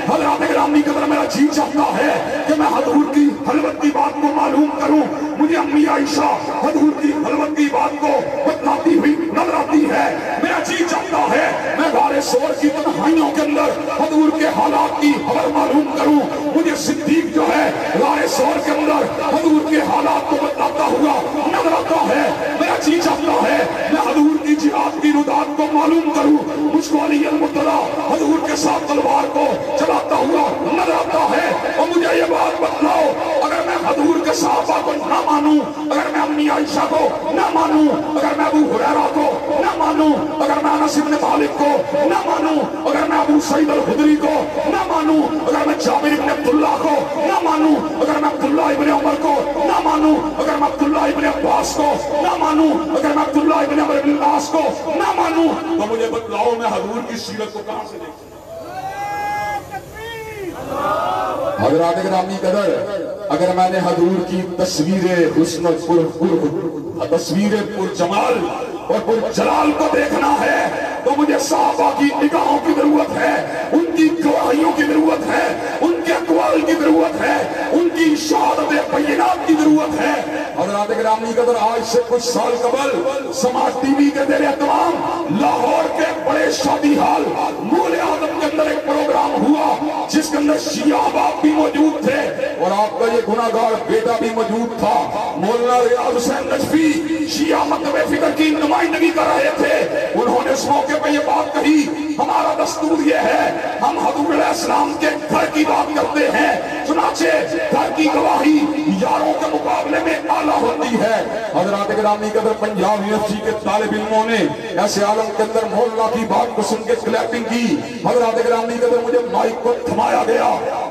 हज़रात गिरामी कदर मेरा जी चाहता है कि मैं हजूर की खलवत की बात को मालूम करूं। मुझे अम्मी आयशा हजूर की खलवत की बात को बतलाती हुई नजर आती है। मेरा जी चाहता है मैं गारे सोर की तन्हाइयों के अंदर हजूर के हालात की खबर मालूम करूं। मुझे सिद्दीक जो है गारे सोर के अंदर हजूर के हालात को बतलाता हुआ नजर आता है। मेरा जी चाहता है मैं हजूर की जिहाद की रुदात को मालूम करूं। मुझको अली अल-मुर्तज़ा हजूर के साथ तलवार को चलाता हुआ नजर आता है। और मुझे ये बात बतलाओ, अगर मैं हजूर के सहाबा को ना मानूं, अगर मैं अम्मी आयशा को ना मानूं, अगर मैं अबू हुरैरा को ना मानूं, अगर मैं अनस इब्न मालिक को ना मानूं, अगर मैं अबू सईद अल-खुदरी को ना मानूं, अगर मैं जाबिर इब्न अब्दुल्लाह को ना मानूं, अगर मैं अब्दुल्लाह इब्न उमर को ना मानूं, अगर मैं अब्दुल्लाह इब्न अब्बास को ना मानूं, अगर मैं अब्दुल्लाह इब्न अमर इब्न आस को ना मानूं, तो मुझे बतलाओ मैं हजूर की सीरत को कहां से देखूं? हज़रात गिरामी कदर, अगर मैंने हजूर की तस्वीरें हुस्न तस्वीरें पुरजमाल और पुरजलाल को देखना है तो मुझे सहाबा की निगाहों की जरूरत है, उनकी गवाहियों की जरूरत है, उनके अक़वाल की जरूरत है, उनकी शहादत बय्यिनात की जरूरत है। हज़रात गिरामी कदर, आज से कुछ साल कबल समाज टीवी के ज़ेरे एहतमाम लाहौर के बड़े शादी हाल मूल आदम के अंदर एक प्रोग्राम हुआ जिसके अंदर शिया बाप भी मौजूद थे और आपका ये गुनाहगार बेटा भी मौजूद था। मौलाना रियाज हुसैन नजफी शिया मकतबे फिक्र की नुमाइंदगी कर रहे थे। उन्होंने उस मौके पर ये बात कही, हमारा दस्तूर ये है, हम हजूर अलैहिस्सलाम के घर की बात करते हैं, चुनाचे घर की गवाही यारों के मुकाबले में आला होती है। हज़रात गिरामी कदर, पंजाब यूनिवर्सिटी के तालिब इल्मों ने ऐसे आलम के अंदर मोहल्ला की बात को सुन के क्लैपिंग की। हज़रात गिरामी कदर, मुझे माइक को थमाया गया,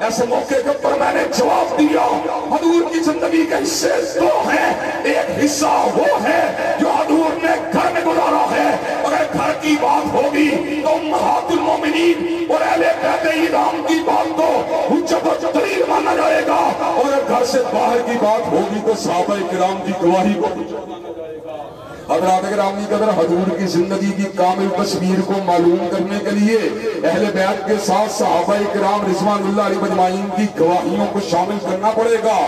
ऐसे मौके के ऊपर मैंने जवाब दिया, हजूर की जिंदगी के हिस्से दो हैं, एक हिस्सा वो है जो हजूर ने घर में गुजारा है। अगर घर की बात होगी तो उम्महातुल मोमिनीन और अहले बैत इज़ाम की बात को हुज्जत और दलील माना जाएगा, और अगर घर से बाहर की बात होगी तो सहाबा किराम की गवाही को माना जाएगा। हज़रात गिरामी कदर, हजूर की जिंदगी की कामिल तस्वीर को मालूम करने के लिए अहले बैत के साथ सहाबा किराम रिज़वानुल्लाह अलैहिम अजमाइन की गवाहियों को शामिल करना पड़ेगा।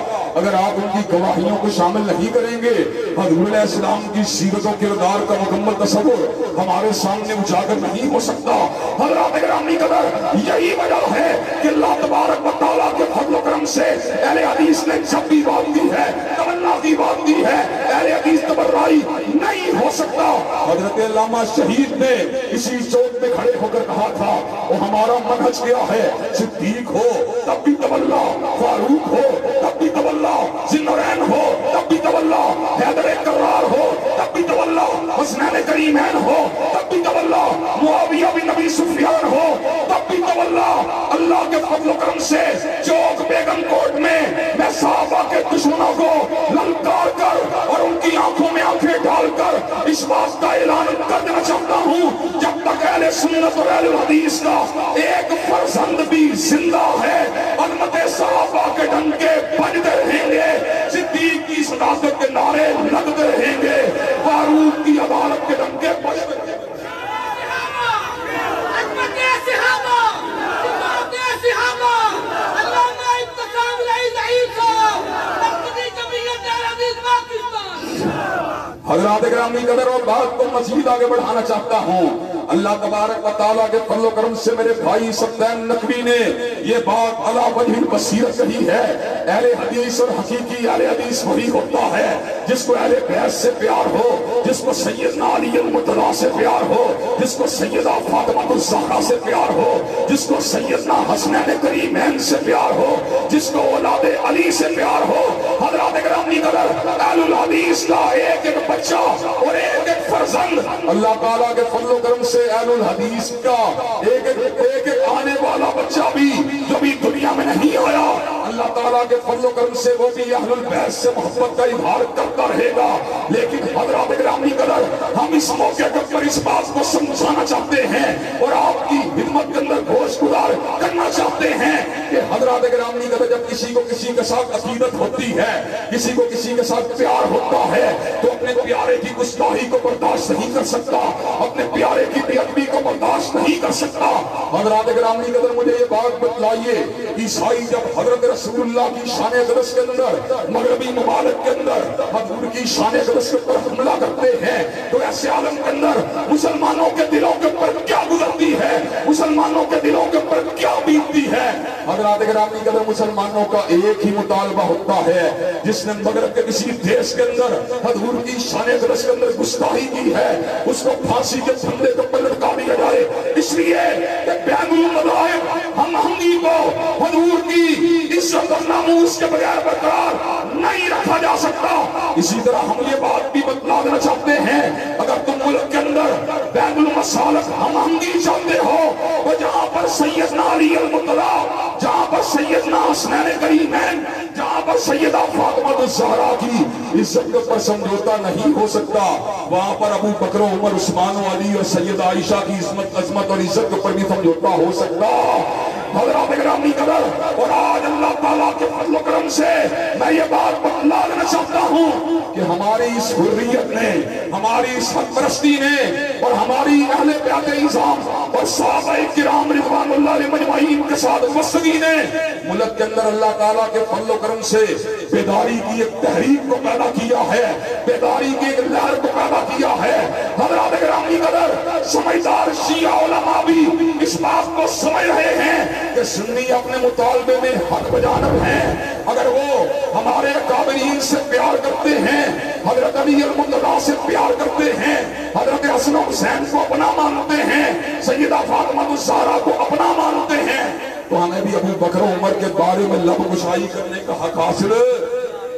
अगर आप उनकी गवाहियों को शामिल नहीं करेंगे, हजूर अलैहिस्सलाम की सीरत व किरदार का मुकम्मल तसव्वुर हमारे सामने उजागर नहीं हो सकता। हज़रात गिरामी कदर, यही वजह है कि अल्लाह तबारक व तआला के फज़ल व करम से अहले हदीस ने जब भी बात की है, तमन्ना की बात की है, अहले हदीस तबर्राई नहीं हो सकता। हजरत अल्लामा शहीद ने इसी चौक पे खड़े होकर कहा था, वो हमारा मनहज क्या है, सिद्दीक हो तब भी तवल्ला, फारूक हो तब भी तवल्ला, ज़िन्नुरैन हो तब भी तवल्ला, हैदर कर्रार हो तब भी तवल्ला, हसनैन करीमैन हो तब भी तवल्ला, मुआविया बिन अबी सुफियान हो तब भी तवल्ला। अल्लाह के फज़ल करम से चौक बेगम कोट में मैं सहाबा के दुश्मनों को ललकार कर और उनकी आंखों में आंखें डालकर इस बात का ऐलान कर देना चाहता हूँ, जब तक अहले सुन्नत और अहले हदीस का एक फर्जंद भी जिंदा है, अज़मत सहाबा के डंके बजते रहेंगे, सिद्दीक की सदाकत के नारे लगते रहेंगे, फारूक की अदालत के डंके बजते रहेंगे। हज़रात गिरामी कदर, और बात को मज़ीद आगे बढ़ाना चाहता हूँ। अल्लाह तबारक व तआला के फज़ल व करम से मेरे भाई सद्दैन नकवी ने ये बात अला वजहिल बसीरत कही है। अहले हदीस और हकीकी अहले हदीस वही होता है जिसको अहले बैत से प्यार हो, जिसको सैयदना अली अल-मुर्तज़ा से प्यार हो, जिसको सैयदा फातिमा ज़हरा से प्यार हो, जिसको सैयदना हसनैन करीमैन से प्यार हो, जिसको औलादे अली से प्यार हो। हज़रात गिरामी कदर, अहलुल हदीस का एक एक बच्चा और एक एक फर्जंद अल्लाह ताला के फज़ल व करम से अहलुल हदीस का एक एक आने वाला बच्चा भी जो भी दुनिया में नहीं आया, अल्लाह ताला के फज़ल व करम से वो भी अहलुल बैत से मोहब्बत का इज़हार करता रहेगा। लेकिन हज़रात गिरामी कदर, हम इस मौके पर इस बात को समझाना चाहते हैं और आपकी हिम्मत के अंदर गोश गुजार करना चाहते हैं कि हज़रात गिरामी कदर, जब किसी को किसी के साथ अकीदत होती है, किसी को किसी के साथ प्यार होता है, तो अपने प्यारे की गुस्ताखी को बर्दाश्त नहीं कर सकता, अपने प्यारे की बेअदबी को बर्दाश्त नहीं कर सकता। हजरात गिरामी कदर मुझे ये बात बतलाइए, ईसाई जब हजरत रसूलुल्लाह की शान अक़दस के अंदर, मगरबी मुबारक के अंदर हजूर की शान अक़दस के ऊपर हमला करते हैं, तो ऐसे आलम के अंदर मुसलमानों के दिलों के ऊपर क्या गुजरती है, मुसलमानों के दिलों के ऊपर क्या बीतती है। हजरात गिरामी कदर मुसलमानों का एक ही मुतालबा होता है, जिसने मगरब के किसी देश के अंदर हजूर की शान अक़दस के अंदर गुस्ताखी की है, उसको फांसी के फंदे के ऊपर लटका दिया जाए। इसलिए बैनुल मज़ाहिब हम हमदी को हजूर की इज्जत और नामूस के बगैर बरकरार नहीं रखा जा सकता। इसी तरह हम ये बात भी बतला देना चाहते हैं, अगर तुम मुल्क के अंदर बैनुल मसालिक हम हमदी चाहते हो, तो जहाँ पर सैयदना अली अल-मुर्तज़ा, जहाँ पर सैयदना हसनैन करीमैन, जहाँ पर सैयदा फातिमा ज़हरा की इज्जत के ऊपर समझौता नहीं हो सकता, वहाँ पर अबू बकर, उमर, उस्मान, अली और सैयदा आयशा की इज्जत, अजमत और इज्जत के ऊपर भी समझौता हो सकता। हज़रात गिरामी कदर, और आज अल्लाह ताला के फज़ल व करम से मैं ये बात बतला देना चाहता हूँ कि हमारी इस हुर्रियत ने, हमारी इस हक परस्ती ने और हमारी अहले प्यादे इज़ाम और सहाबाए किराम रिज़वानुल्लाह अलैहिम अजमईन के साथ वसगी ने मुल्क के अंदर अल्लाह ताला के फज़ल व करम से बेदारी की एक तहरीक को पैदा किया है, बेदारी की एक लहर को पैदा किया है। हज़रात गिरामी कदर, समझदार शिया उलमा भी इस बात को समझ रहे हैं कि सुन्नी अपने मुतालबे में हक बजानब हैं। अगर वो हमारे काबिरीन से प्यार करते हैं, हजरत अली अल-मुर्तज़ा से प्यार करते हैं, हजरत हसन हुसैन को अपना मानते हैं, सैयदा फातिमा ज़हरा को अपना मानते हैं, तो हमें भी अबू बकर उमर के बारे में लब कुशाई करने का हक हासिल।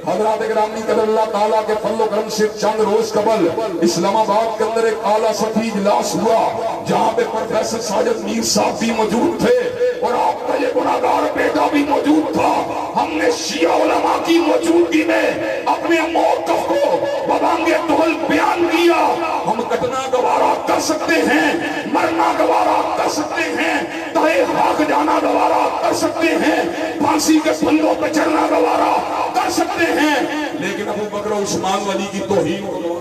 हज़रात गिरामी कदर, अल्लाह ताला के फज़ल व करम से चंद रोज कबल इस्लामाबाद के अंदर एक आला सफ़ी इजलास हुआ, जहाँ पे प्रोफेसर साजिद मीर साहब भी मौजूद थे और आपका ये गुनाहगार बेटा भी मौजूद था। हमने शिया उलमा की मौजूदगी में अपने मौक़िफ़ को बबांगे दुहल बयान किया। हम कटना गवारा कर सकते हैं, मरना गवारा कर सकते हैं, तहे खाक जाना गवारा कर सकते हैं, फांसी के फंदों पे चढ़ना गवारा कर सकते हैं, लेकिन अबू बकर उस्मान अली की तौहीन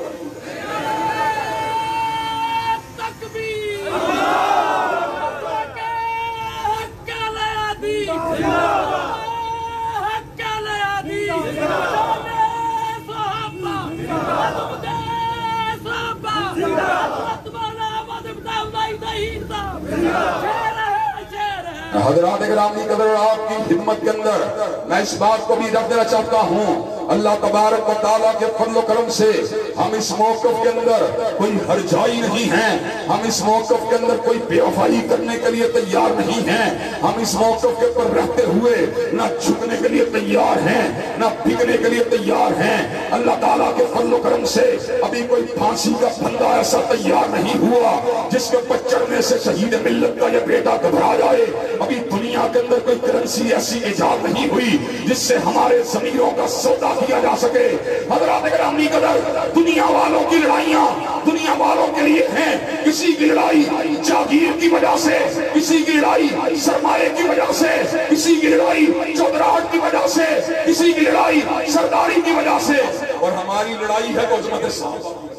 हज़रात गिरामी कदर, आपकी खिदमत के अंदर मैं इस बात को भी रख देना चाहता हूँ, अल्लाह तबारक व तआला के फज़ल व करम से हम इस मौक़िफ़ के अंदर कोई हरजाई नहीं है, हम इस मौक़िफ़ के अंदर कोई बेवफाई करने के लिए तैयार नहीं हैं, हम इस मौक़िफ़ के ऊपर रहते हुए न झुकने के लिए तैयार हैं, न बिकने के लिए तैयार हैं। अल्लाह ताला के फज़ल व करम से अभी कोई फांसी का फंदा ऐसा तैयार नहीं हुआ जिसके ऊपर चढ़ने से शहीद मिल्लत का यह बेटा घबरा जाए। अभी दुनिया के अंदर कोई करेंसी ऐसी इजाद नहीं हुई जिससे हमारे ज़मीरों का सौदा किया जा सके। हज़रात गिरामी कदर, दुनिया वालों की लड़ाइयाँ दुनिया वालों के लिए हैं। किसी की लड़ाई जागीर की वजह से, किसी की लड़ाई सरमाए की वजह से, किसी की लड़ाई चौधराहट की वजह से, किसी की लड़ाई सरदारी की वजह से, और हमारी लड़ाई है अज़मत साहब।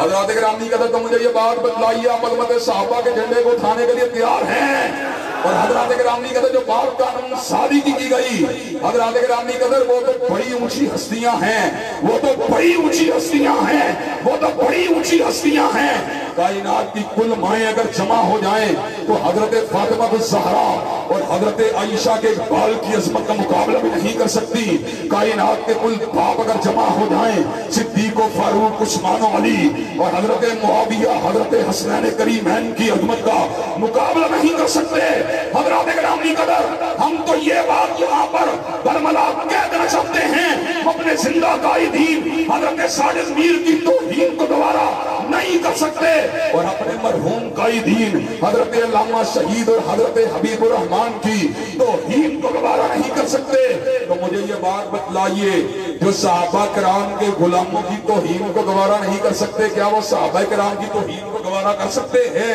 हज़रात गिरामी कदर, तो मुझे ये बात बतलाइए, आप अज़मत साहबा के झंडे को उठाने के लिए तैयार हैं? और हज़रात गिरामी कदर, जो बात कानून सादी की गई, हज़रात गिरामी कदर, वो तो बड़ी ऊंची हस्तियां हैं, वो तो बड़ी ऊंची हस्तियां हैं, वो तो बड़ी ऊंची हस्तियां हैं। कायनात की कुल माएँ अगर जमा हो जाएं तो हजरत फातिमा ज़हरा और हजरत आयशा के बाल की अजमत का मुकाबला भी नहीं कर सकती। कायनात के कुल बाप अगर जमा हो जाएं, सिद्दीक़, फारूक, उस्मान, अली और हजरत मुआविया, हजरत हसनैन करीमैन की अजमत का मुकाबला नहीं कर सकते। हज़रात गिरामी कदर, हम तो ये बात यहाँ पर बरमला कह देना चाहते हैं, अपने जिंदा कायदीन हजरत साजिद मीर की तौहीन को दोबारा नहीं कर सकते और अपने मरहूम कायदीन हजरत अल्लामा शहीद और हजरत हबीबुर रहमान की तौहीन को दोबारा नहीं कर सकते। तो मुझे ये बात बतलाइए, जो सहाबा किराम के गुलामों की तौहीन को दोबारा नहीं कर सकते, क्या वो सहाबा किराम की तौहीन को दोबारा कर सकते हैं?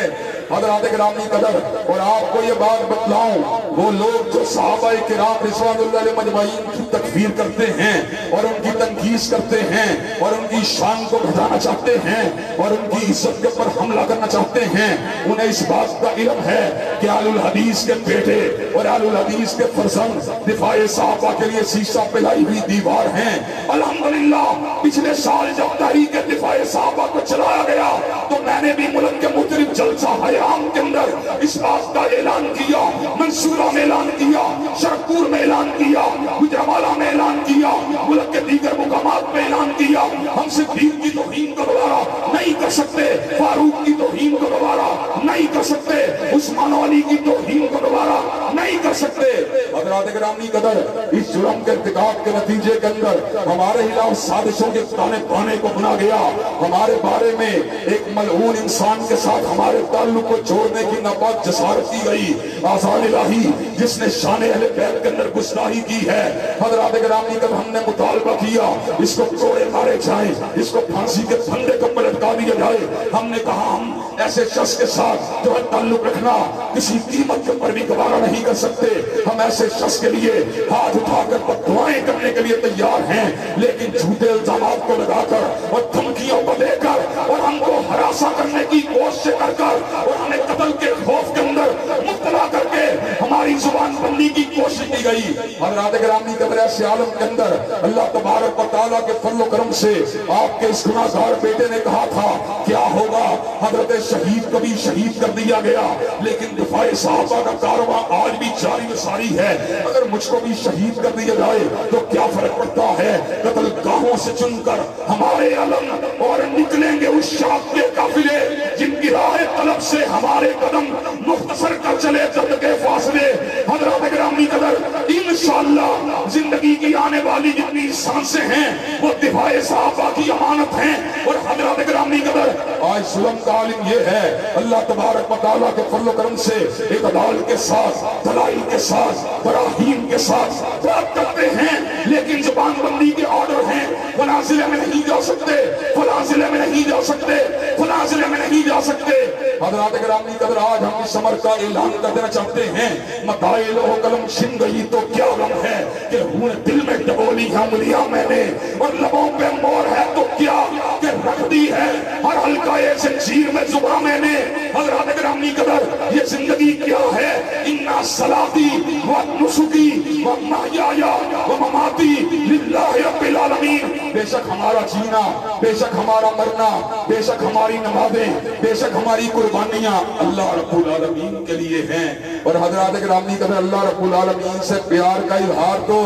हज़रात गिरामी कदर, और आपको ये बात बतलाऊं, وہ لوگ جو صحابہ کرام رضوان اللہ علیہ مجمعین کی تکفیر کرتے ہیں اور ان کی تنقیص کرتے ہیں اور ان کی شان کو گھٹانا چاہتے ہیں اور ان کی عزت کے اوپر حملہ کرنا چاہتے ہیں، انہیں اس بات کا علم ہے کہ اہل الحدیث کے بیٹے اور اہل الحدیث کے فرزند دفاع صحابہ کے لیے سیسہ پلائی ہوئی دیوار ہیں۔ الحمدللہ پچھلے سال جب تحریک دفاع صحابہ کو چلایا گیا تو میں نے بھی ملک کے مختلف جلسہ حیام کے اندر اس بات کا اعلان کیا، منصورہ میں اعلان کیا، شرپور میں اعلان کیا، گجرانوالہ میں اعلان کیا، ملک کے دیگر مقامات میں اعلان کیا، ہم صدیق کی توہین کو دوبارہ نہیں کر سکتے، فاروق کی توہین کو دوبارہ نہیں کر سکتے، عثمان و علی کی توہین کو دوبارہ نہیں کر سکتے۔ حضرات گرامی قدر، اس جرم کے ارتکاب کے نتیجے کے اندر ہمارے خلاف سازشوں کے تانے بانے کو بنا گیا، ہمارے بارے میں ایک ملعون انسان کے ساتھ ہمارے تعلق کو چھوڑنے کی ناپاک جسارت کی گئی، آزاد الہی جس نے شان اہل بیت کے اندر گستاخی کی ہے۔ حضرات گرامی قدر، ہم نے مطالبہ کیا اس کو کوڑے مارے جائیں، اس کو پھانسی کے پھندے کو پلٹا دیا جائے۔ ہم نے کہا ہم ایسے شخص کے ساتھ جو ہے تعلق رکھنا کسی قیمت کے اوپر بھی گوارا نہیں کر سکتے، ہم ایسے شخص کے لیے ہاتھ اٹھا کر بددعائیں کرنے کے لیے تیار ہیں، لیکن جھوٹے الزامات کو لگا کر اور دھمکیوں کو دے کر اور ہم کو ہراساں کرنے کی کوشش کر کر اور ہمیں قتل کے خوف کے اندر مبتلا کر کے ہماری زبان بندی کی کوشش کی گئی۔ حضرات گرامی قدر، ایسے عالم کے اندر اللہ تبارک و تعالیٰ کے فضل و کرم سے آپ کے اس گناہگار بیٹے نے کہا تھا کیا ہوگا، حضرت شہید کو بھی شہید کر دیا گیا، لیکن دفاع صحابہ کا کارواں آج بھی جاری و ساری ہے۔ اگر مجھ کو بھی شہید کر دیا جائے تو کیا فرق پڑتا ہے، قتل گاہوں سے چن کر ہمارے علم اور نکلیں گے اس شاپ کے قافلے جن کی راہ طلب سے ہمارے قدم مختصر کر چلے جد کے فاصلے۔ حضرات گرامی قدر، انشاءاللہ زندگی کی آنے والی جتنی سانسیں ہیں وہ دفاع صحابہ کی امانت ہیں۔ اور حضرات گرامی قدر، آج ظلم کا عالم یہ ہے، اللہ تبارک و تعالیٰ کے فضل و کرم سے اعتدال کے ساتھ، دلائل کے ساتھ، براہین کے ساتھ بات کرتے ہیں، لیکن زبان بندی کے آرڈر ہیں، فلاں ضلع میں نہیں جا سکتے، فلاں ضلع میں نہیں جا سکتے، فلاں ضلع میں نہیں جا سکتے۔ حضرات گرامی قدر، آج ہم اس امر کا اعلان کر دینا چاہتے ہیں، متائے لوہ قلم چھن گئی تو کیا غم ہے کہ خون دل میں ڈبولی ہے انگلیاں میں نے، اور لبوں پہ مور ہے تو کیا کہ رکھ دی ہے ہر حلقہ زنجیر میں زباں میں نے۔ حضرات گرامی قدر، یہ زندگی کیا ہے، اِنَّا صَلَاتِي وَنُسُكِي وَمَحْيَايَ وَمَمَاتِي لِلَّهِ رَبِّ الْعَالَمِينَ۔ بے شک ہمارا جینا، بے شک ہمارا مرنا، بے شک ہماری نمازیں، بے شک ہماری قربانیاں اللہ رب العالمین کے لیے ہیں۔ اور حضرات گرامی قدر، اللہ رب العالمین سے پیار کا اظہار تو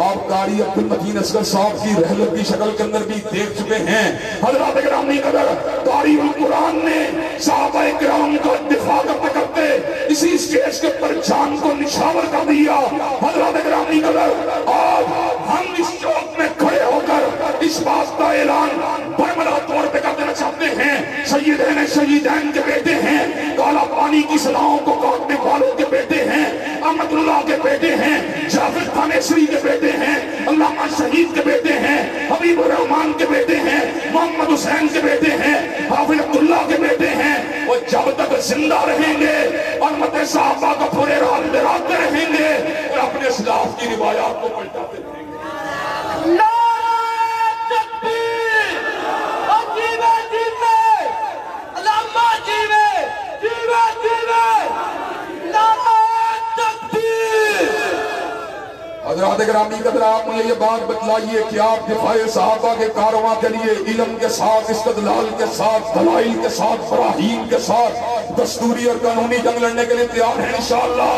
آپ قاری عبد المتین اصغر صاحب کی رحلت کی شکل کے اندر بھی دیکھ چکے ہیں۔ حضرات گرامی قدر، قاری القرآن نے صحابہ کرام کا دفاع کرتے کرتے اسی اسٹیج کے پر جان کو نشاور کر دیا۔ حضرات گرامی قدر، آج ہم اس چوک میں کھڑے ہو کر اس بات کا اعلان برملا طور پہ کر دینا چاہتے ہیں، سیدین شہیدین کے بیٹے ہیں، کالا پانی کی سلاؤں کو کاٹنے والوں کے بیٹے ہیں، احمد اللہ کے بیٹے ہیں، جعفر تھانیسری کے بیٹے ہیں، علامہ شہید کے بیٹے ہیں، حبیب الرحمان کے بیٹے ہیں، محمد حسین کے بیٹے ہیں، حافظ عبداللہ کے بیٹے ہیں۔ وہ جب تک زندہ رہیں گے امت صحابہ کا پورے رات لراتے رہیں گے اور اپنے اسلاف کی روایات کو پلٹاتے رہیں گے۔ نعرہ تکبیر! جیوے جیوے! علامہ جیوے! جیوے جیوے! نعرہ تکبیر! حضرات گرامی قدر، آپ مجھے یہ بات بتلائیے کہ آپ دفاع صحابہ کے کارواں کے لیے علم کے ساتھ، استدلال کے ساتھ، دلائل کے ساتھ، براہین کے ساتھ دستوری اور قانونی جنگ لڑنے کے لیے تیار ہیں انشاءاللہ۔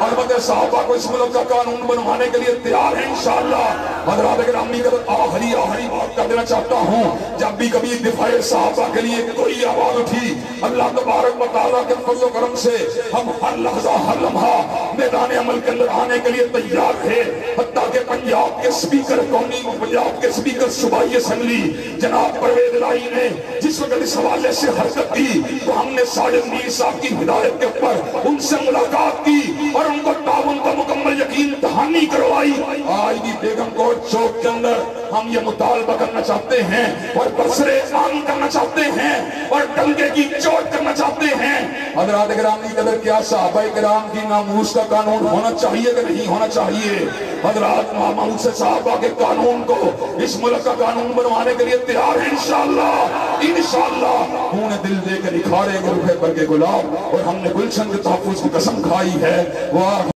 البتہ صحابہ کو اس ملک کا قانون بنوانے کے لیے تیار ہیں انشاءاللہ۔ حضرات گرامی قدر، آخری بات کر دینا چاہتا ہوں، جب بھی کبھی دفاع صحابہ کے لیے کوئی آواز اٹھی، اللہ تبارک و تعالیٰ کے فضل و کرم سے ہم ہر لحظہ ہر لمحہ میدان عمل کے اندر آنے کے لیے تیار تھے۔ حتیٰ کہ پنجاب کے سپیکر قومی، پنجاب کے سپیکر صوبائی اسمبلی جناب پرویز الہی نے جس وقت اس حوالے سے حرکت کی تو ہم نے ساجد میر صاحب کی ہدایت کے اوپر ان سے ملاقات کی اور ان کو تعاون کا مکمل یقین دہانی کروائی۔ آج بھی بیگم کوٹ چوک کے اندر ہم یہ مطالبہ کرنا चाहते हैं और बसरे आम करना चाहते हैं और डंके की चोट करना चाहते हैं। हज़रात गिरामी कदर क्या सहाबाए किराम की नामूस का कानून होना चाहिए कि नहीं होना चाहिए? हज़रात मामूद से साहबा के कानून को इस मुल्क का कानून बनवाने के लिए तैयार है इंशाअल्लाह। इंशाअल्लाह खून दिल दे के निखारेंगे रुपए पर के गुलाब और हमने गुलशन के तहफ्फुज़ की कसम खाई है। वाह